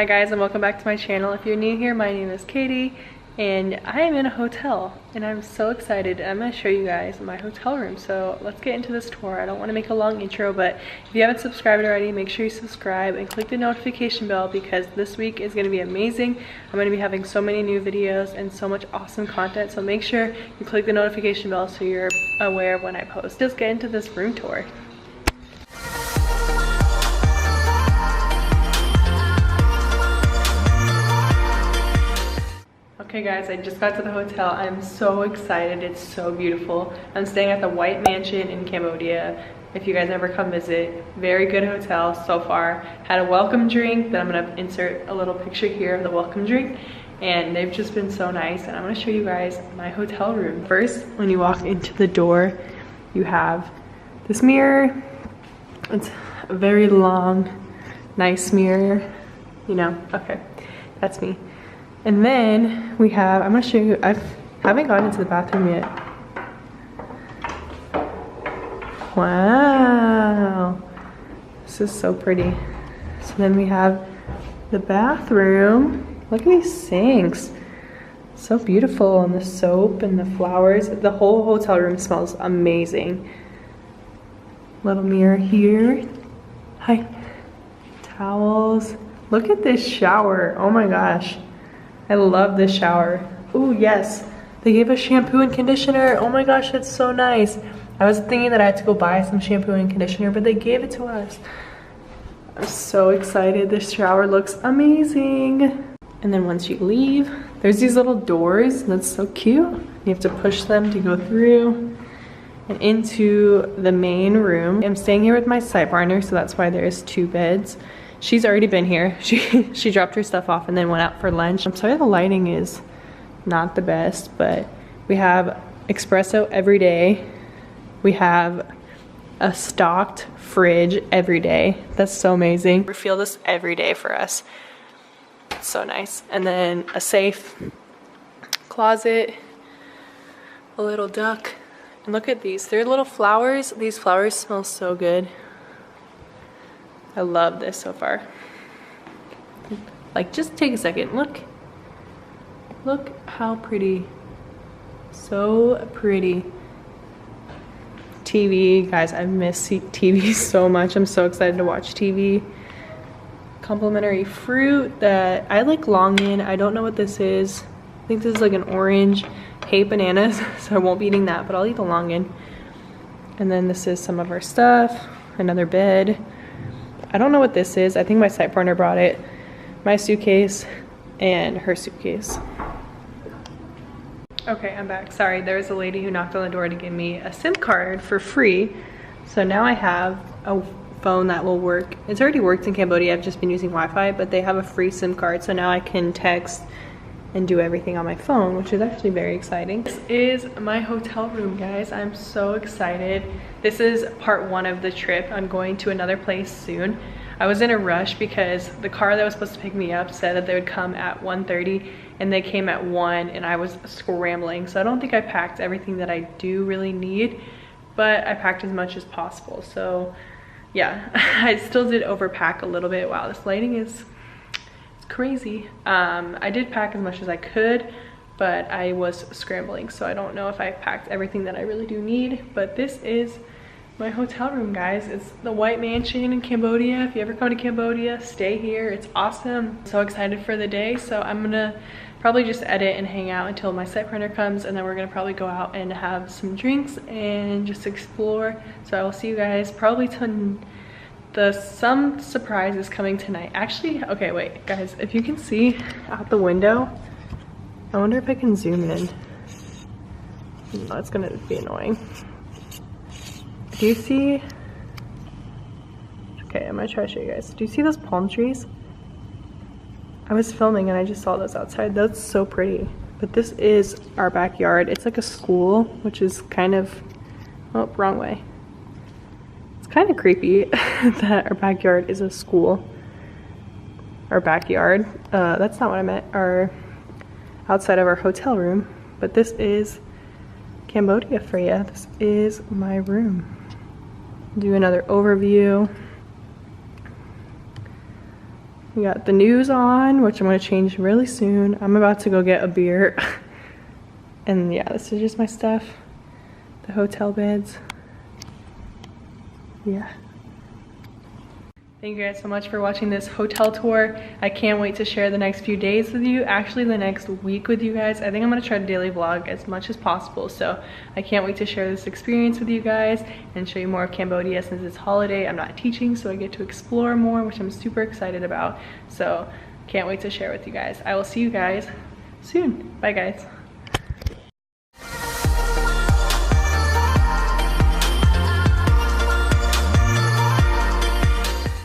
Hi guys, and welcome back to my channel. If you're new here, my name is Katie and I am in a hotel and I'm so excited. I'm going to show you guys my hotel room. So let's get into this tour. I don't want to make a long intro, but if you haven't subscribed already, make sure you subscribe and click the notification bell because this week is going to be amazing. I'm going to be having so many new videos and so much awesome content, so make sure you click the notification bell so you're aware of when I post. Let's get into this room tour. Okay guys, I just got to the hotel. I'm so excited. It's so beautiful. I'm staying at the White Mansion in Cambodia. If you guys ever come visit, very good hotel so far. Had a welcome drink that I'm gonna insert a little picture here of the welcome drink. And they've just been so nice. And I'm gonna show you guys my hotel room. First, when you walk into the door, you have this mirror. It's a very long, nice mirror. You know, okay, that's me. And then we have, I'm gonna show you, I haven't gone into the bathroom yet. Wow, this is so pretty. So then we have the bathroom. Look at these sinks. So beautiful, and the soap and the flowers. The whole hotel room smells amazing. Little mirror here. Hi. Towels. Look at this shower, oh my gosh. I love this shower. Oh yes, they gave us shampoo and conditioner. Oh my gosh, that's so nice. I was thinking that I had to go buy some shampoo and conditioner, but they gave it to us. I'm so excited. This shower looks amazing. And then once you leave, there's these little doors. That's so cute. You have to push them to go through and into the main room. I'm staying here with my site partner, so that's why there's 2 beds. She's already been here. She dropped her stuff off and then went out for lunch. I'm sorry the lighting is not the best, but we have espresso every day. We have a stocked fridge every day. That's so amazing. We refill this every day for us. It's so nice. And then a safe, closet, a little duck. And look at these. They're little flowers. These flowers smell so good. I love this so far. Like, just take a second. Look how pretty. So pretty. TV, guys, I miss TV so much. I'm so excited to watch TV. Complimentary fruit that I like Longin. I don't know what this is. I think this is like an orange. Hate bananas, so I won't be eating that, but I'll eat the Longin. And then this is some of our stuff. Another bed. I don't know what this is. I think my site partner brought it. My suitcase and her suitcase. Okay, I'm back. Sorry, there was a lady who knocked on the door to give me a SIM card for free. So now I have a phone that will work. It's already worked in Cambodia. I've just been using Wi-Fi, but they have a free SIM card. So now I can text and do everything on my phone, which is actually very exciting. This is my hotel room, guys. I'm so excited. This is part 1 of the trip. I'm going to another place soon. I was in a rush because the car that was supposed to pick me up said that they would come at 1:30 and they came at 1 and I was scrambling. So I don't think I packed everything that I do really need, but I packed as much as possible. So yeah, I still did overpack a little bit. Wow, this lighting is crazy. I did pack as much as I could, but I was scrambling, so I don't know if I packed everything that I really do need. But this is my hotel room, guys. It's the White Mansion in Cambodia. If you ever come to Cambodia, stay here. It's awesome. I'm so excited for the day. So I'm gonna probably just edit and hang out until my site partner comes, and then we're gonna probably go out and have some drinks and just explore. So I will see you guys probably some surprise is coming tonight. Actually, okay, wait, guys, if you can see out the window, I wonder if I can zoom in. No, it's gonna be annoying. Do you see? Okay, I'm gonna try to show you guys. Do you see those palm trees? I was filming and I just saw those outside. That's so pretty. But this is our backyard. It's like a school, which is kind of, oh, wrong way. Kind of creepy that our backyard is a school. Our backyard, that's not what I meant, our outside of our hotel room, but this is Cambodia for you. This is my room. Do another overview. We got the news on, which I'm gonna change really soon. I'm about to go get a beer. And yeah, this is just my stuff. The hotel beds. Yeah. Thank you guys so much for watching this hotel tour. I can't wait to share the next few days with you, actually the next week with you guys. I think I'm gonna try to daily vlog as much as possible, so I can't wait to share this experience with you guys and show you more of Cambodia. Since it's holiday, I'm not teaching, so I get to explore more, which I'm super excited about. So can't wait to share with you guys. I will see you guys soon. Bye guys.